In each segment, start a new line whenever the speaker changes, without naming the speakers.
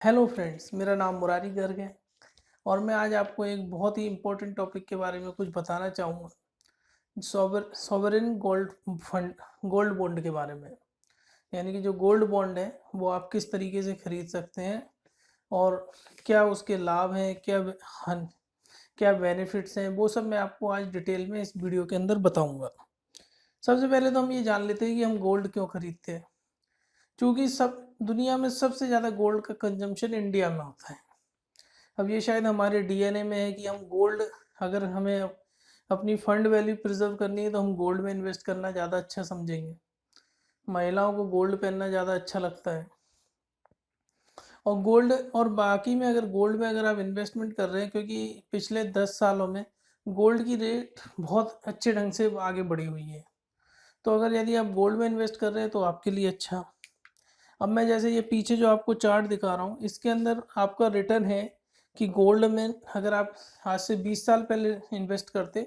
Hello friends, मेरा नाम मुरारी गर्ग है और मैं आज आपको एक बहुत ही इम्पोर्टेंट टॉपिक के बारे में कुछ बताना चाहूँगा। Sovereign gold fund, gold bond के बारे में। यानी कि जो गोल्ड बॉन्ड है वो आप किस तरीके से खरीद सकते हैं और क्या उसके लाभ हैं, क्या बेनिफिट्स हैं, वो सब मैं आपको आज डिटेल में इस वीडियो के अंदर बताऊंगा। सबसे पहले तो हम ये जान लेते हैं कि हम गोल्ड क्यों खरीदते हैं। क्योंकि सब दुनिया में सबसे ज़्यादा गोल्ड का कंजम्पशन इंडिया में होता है। अब ये शायद हमारे डीएनए में है कि हम गोल्ड, अगर हमें अपनी फंड वैल्यू प्रिजर्व करनी है तो हम गोल्ड में इन्वेस्ट करना ज़्यादा अच्छा समझेंगे। महिलाओं को गोल्ड पहनना ज़्यादा अच्छा लगता है। और गोल्ड और बाकी में अगर गोल्ड में अगर आप इन्वेस्टमेंट कर रहे हैं, क्योंकि पिछले 10 सालों में गोल्ड की रेट बहुत अच्छे ढंग से आगे बढ़ी हुई है। तो अगर यदि आप गोल्ड में इन्वेस्ट कर रहे हैं तो आपके लिए अच्छा। अब मैं जैसे ये पीछे जो आपको चार्ट दिखा रहा हूँ, इसके अंदर आपका रिटर्न है कि गोल्ड में अगर आप आज से 20 साल पहले इन्वेस्ट करते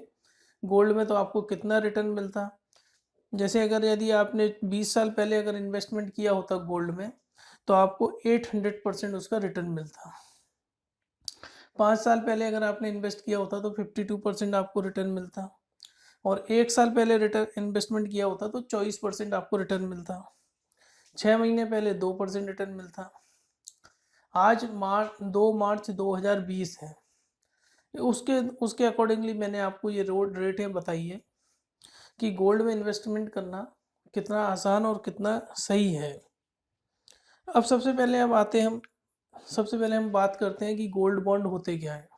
गोल्ड में तो आपको कितना रिटर्न मिलता। जैसे अगर यदि आपने 20 साल पहले अगर इन्वेस्टमेंट किया होता गोल्ड में तो आपको 800% उसका रिटर्न मिलता। 5 साल पहले अगर आपने इन्वेस्ट किया होता तो 52% आपको रिटर्न मिलता। और 1 साल पहले रिटर्न इन्वेस्टमेंट किया होता तो 24% आपको रिटर्न मिलता। 6 महीने पहले 2% रिटर्न मिलता। आज 2 मार्च 2020 है। उसके उसके अकॉर्डिंगली मैंने आपको ये रोड रेटें बताई है कि गोल्ड में इन्वेस्टमेंट करना कितना आसान और कितना सही है। अब सबसे पहले हम बात करते हैं कि गोल्ड बॉन्ड होते क्या है।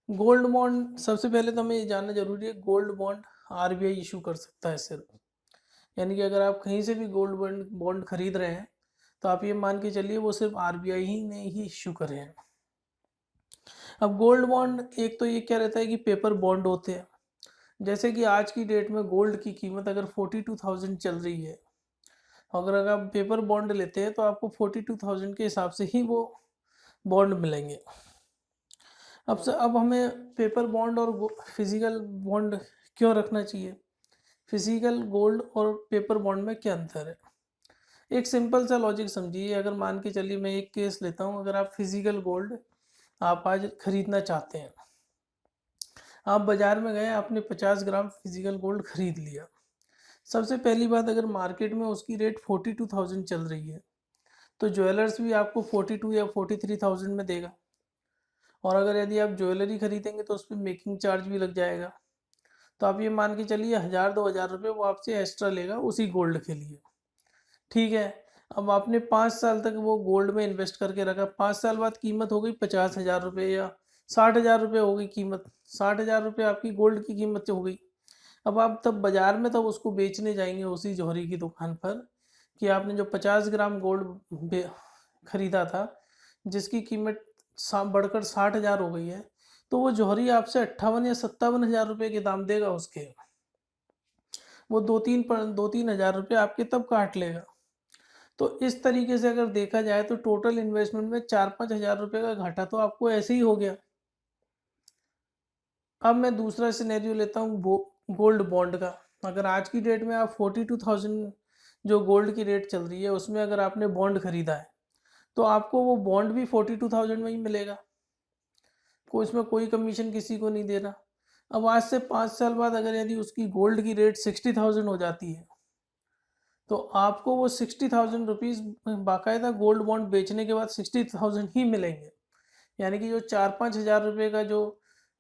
गोल्ड बॉन्ड, सबसे पहले तो हमें ये जानना जरूरी है, गोल्ड बॉन्ड आरबीआई इशू कर सकता है सिर्फ। यानी कि अगर आप कहीं से भी गोल्ड बॉन्ड बॉन्ड खरीद रहे हैं तो आप ये मान के चलिए वो सिर्फ आरबीआई ही ने ही इशू करे हैं। अब गोल्ड बॉन्ड एक तो ये क्या रहता है कि पेपर बॉन्ड होते हैं। जैसे कि आज की डेट में गोल्ड की कीमत अगर 42,000 चल रही है, अगर आप पेपर बॉन्ड लेते हैं तो आपको 42,000 के हिसाब से ही वो बॉन्ड मिलेंगे। अब हमें पेपर बॉन्ड और फिजिकल बॉन्ड क्यों रखना चाहिए, फिजिकल गोल्ड और पेपर बॉन्ड में क्या अंतर है। एक सिंपल सा लॉजिक समझिए। अगर मान के चलिए मैं एक केस लेता हूँ, अगर आप फिजिकल गोल्ड आप आज खरीदना चाहते हैं, आप बाजार में गए, आपने 50 ग्राम फिजिकल गोल्ड खरीद लिया। सबसे पहली बात, अगर मार्केट में उसकी रेट 42,000 चल रही है तो ज्वेलर्स भी आपको 42 या 43,000 में देगा। और अगर यदि आप ज्वेलरी खरीदेंगे तो उस पर मेकिंग चार्ज भी लग जाएगा। तो आप ये मान के चलिए 1,000-2,000 रुपये वो आपसे एक्स्ट्रा लेगा उसी गोल्ड के लिए। ठीक है। अब आपने 5 साल तक वो गोल्ड में इन्वेस्ट करके रखा, 5 साल बाद कीमत हो गई 50,000 रुपये या 60,000 रुपये हो गई कीमत। 60,000 रुपये आपकी गोल्ड की कीमत हो गई। अब आप तब बाजार में तब उसको बेचने जाएंगे उसी जौहरी की दुकान पर कि आपने जो 50 ग्राम गोल्ड खरीदा था, जिसकी कीमत बढ़कर 60,000 हो गई है, तो वो जौहरी आपसे 58 या 57 हज़ार रुपये के दाम देगा उसके। वो 2-3 हज़ार रुपये आपके तब काट लेगा। तो इस तरीके से अगर देखा जाए तो टोटल इन्वेस्टमेंट में 4-5 हज़ार रुपये का घाटा तो आपको ऐसे ही हो गया। अब मैं दूसरा सिनेरियो लेता हूँ गोल्ड बॉन्ड का। अगर आज की डेट में आप 42,000 जो गोल्ड की रेट चल रही है उसमें अगर आपने बॉन्ड खरीदा है तो आपको वो बॉन्ड भी 42,000 में ही मिलेगा। इसमें कोई कमीशन किसी को नहीं देना। अब आज से 5 साल बाद अगर यदि उसकी गोल्ड की रेट 60,000 हो जाती है तो आपको वो 60,000 रुपीज़ बाकायदा गोल्ड बॉन्ड बेचने के बाद 60,000 ही मिलेंगे। यानी कि जो 4-5 हज़ार रुपये का जो,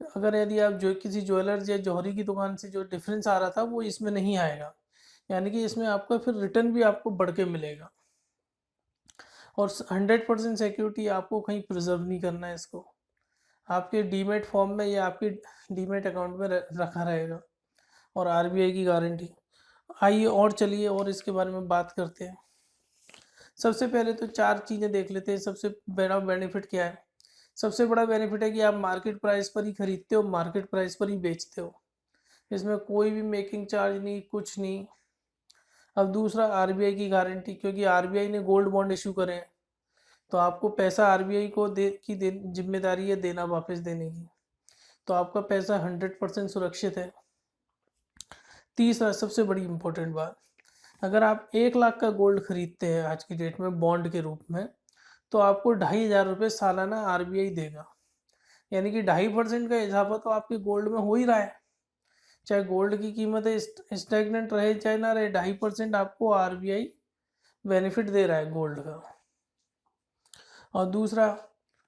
अगर यदि आप जो किसी ज्वेलर्स या जौहरी की दुकान से जो डिफरेंस आ रहा था वो इसमें नहीं आएगा। यानी कि इसमें आपका फिर रिटर्न भी आपको बढ़ के मिलेगा। और 100% सिक्योरिटी आपको कहीं प्रिजर्व नहीं करना है इसको, आपके डीमेट फॉर्म में या आपके डीमेट अकाउंट में रखा रहेगा और आरबीआई की गारंटी। आइए और चलिए और इसके बारे में बात करते हैं। सबसे पहले तो चार चीज़ें देख लेते हैं। सबसे बड़ा बेनिफिट क्या है। सबसे बड़ा बेनिफिट है कि आप मार्केट प्राइस पर ही खरीदते हो, मार्केट प्राइस पर ही बेचते हो। इसमें कोई भी मेकिंग चार्ज नहीं, कुछ नहीं। अब दूसरा, आरबीआई की गारंटी, क्योंकि आरबीआई ने गोल्ड बॉन्ड इशू करे हैं तो आपको पैसा आरबीआई को जिम्मेदारी है देना, वापस देने की। तो आपका पैसा 100% सुरक्षित है। तीसरा, सबसे बड़ी इंपॉर्टेंट बात, अगर आप 1 लाख का गोल्ड खरीदते हैं आज की डेट में बॉन्ड के रूप में तो आपको 2,500 सालाना आरबीआई देगा। यानी कि 2.5% का इजाफा तो आपके गोल्ड में हो ही रहा है, चाहे गोल्ड की कीमत स्टैग्नेंट रहे चाहे ना रहे, 2.5% आपको आरबीआई बेनिफिट दे रहा है गोल्ड का। और दूसरा,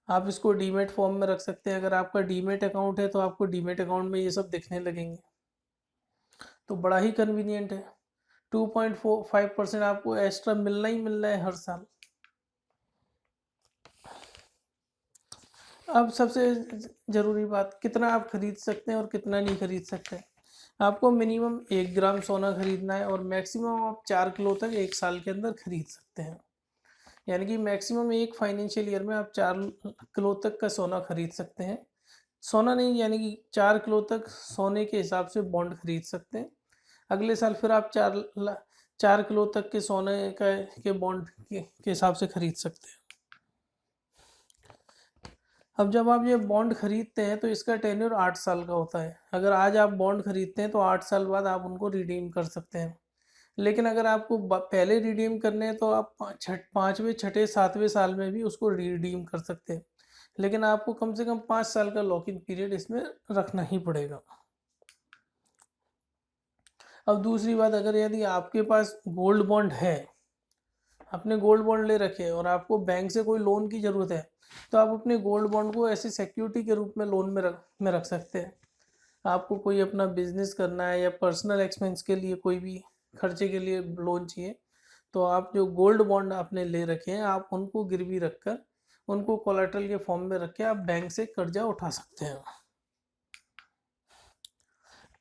आप इसको डीमेट फॉर्म में रख सकते हैं। अगर आपका डीमेट अकाउंट है तो आपको डीमेट अकाउंट में ये सब दिखने लगेंगे, तो बड़ा ही कन्वीनियंट है। 2.45% आपको एक्स्ट्रा मिलना ही मिलना है हर साल। अब सबसे ज़रूरी बात, कितना आप खरीद सकते हैं और कितना नहीं खरीद सकते। आपको मिनिमम 1 ग्राम सोना खरीदना है और मैक्सिमम आप 4 किलो तक 1 साल के अंदर खरीद सकते हैं। यानी कि मैक्सिमम एक फाइनेंशियल ईयर में आप 4 किलो तक का सोना खरीद सकते हैं। सोना नहीं, यानी कि 4 किलो तक सोने के हिसाब से बॉन्ड खरीद सकते हैं। अगले साल फिर आप 4 किलो तक के सोने के बॉन्ड के हिसाब से खरीद सकते हैं। अब जब आप ये बॉन्ड खरीदते हैं तो इसका टेन्योर 8 साल का होता है। अगर आज आप बॉन्ड खरीदते हैं तो 8 साल बाद आप उनको रिडीम कर सकते हैं। लेकिन अगर आपको पहले रिडीम करने हैं तो आप 5वें, 6ठे, 7वें साल में भी उसको रिडीम कर सकते हैं। लेकिन आपको कम से कम 5 साल का लॉक इन पीरियड इसमें रखना ही पड़ेगा। अब दूसरी बात, अगर यदि आपके पास गोल्ड बॉन्ड है, आपने गोल्ड बॉन्ड ले रखे हैं और आपको बैंक से कोई लोन की ज़रूरत है, तो आप अपने गोल्ड बॉन्ड को ऐसे सिक्योरिटी के रूप में लोन में रख सकते हैं। आपको कोई अपना बिजनेस करना है या पर्सनल एक्सपेंस के लिए कोई भी खर्चे के लिए लोन चाहिए, तो आप जो गोल्ड बॉन्ड आपने ले रखे हैं आप उनको गिरवी रखकर, उनको कोलेटरल के फॉर्म में रख के आप बैंक से कर्जा उठा सकते हैं।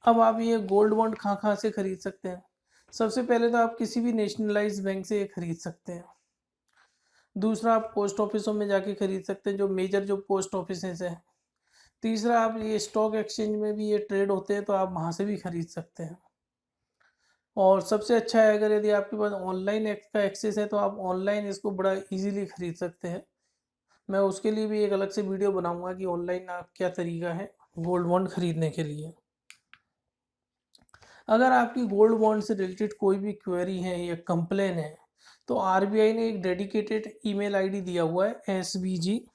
अब आप ये गोल्ड बॉन्ड कहाँ से खरीद सकते हैं? सबसे पहले तो आप किसी भी नेशनलाइज बैंक से ये खरीद सकते हैं। दूसरा, आप पोस्ट ऑफिसों में जाके खरीद सकते हैं, जो मेजर जो पोस्ट ऑफिस हैं। तीसरा, आप ये स्टॉक एक्सचेंज में भी ये ट्रेड होते हैं तो आप वहाँ से भी खरीद सकते हैं। और सबसे अच्छा है, अगर यदि आपके पास ऑनलाइन का एक्सेस है तो आप ऑनलाइन इसको बड़ा इजीली खरीद सकते हैं। मैं उसके लिए भी एक अलग से वीडियो बनाऊंगा कि ऑनलाइन आप क्या तरीका है गोल्ड बॉन्ड खरीदने के लिए। अगर आपकी गोल्ड बॉन्ड से रिलेटेड कोई भी क्वेरी है या कंप्लेन है तो आरबीआई ने एक डेडिकेटेड ईमेल आईडी दिया हुआ है svg@rbi.org.in।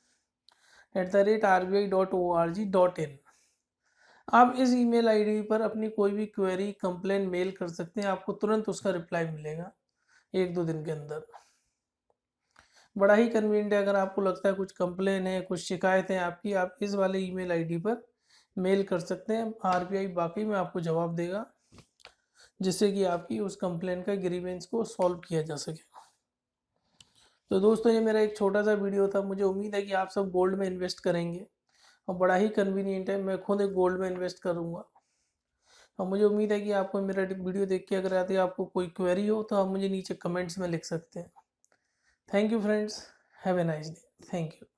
आप इस ईमेल आईडी पर अपनी कोई भी क्वेरी कंप्लेन मेल कर सकते हैं, आपको तुरंत उसका रिप्लाई मिलेगा 1-2 दिन के अंदर। बड़ा ही कन्वीनियंट है। अगर आपको लगता है कुछ कंप्लेन है, कुछ शिकायत है आपकी, आप इस वाले ईमेल आईडी पर मेल कर सकते हैं। आरबीआई बाकी में आपको जवाब देगा, जिससे कि आपकी उस कंप्लेन का ग्रीवेंस को सॉल्व किया जा सके। तो दोस्तों, ये मेरा एक छोटा सा वीडियो था। मुझे उम्मीद है कि आप सब गोल्ड में इन्वेस्ट करेंगे और बड़ा ही कन्वीनियंट है। मैं खुद एक गोल्ड में इन्वेस्ट करूँगा और मुझे उम्मीद है कि आपको मेरा वीडियो देख के अगर आते आपको कोई क्वेरी हो तो आप मुझे नीचे कमेंट्स में लिख सकते हैं। Thank you friends, have a nice day. Thank you.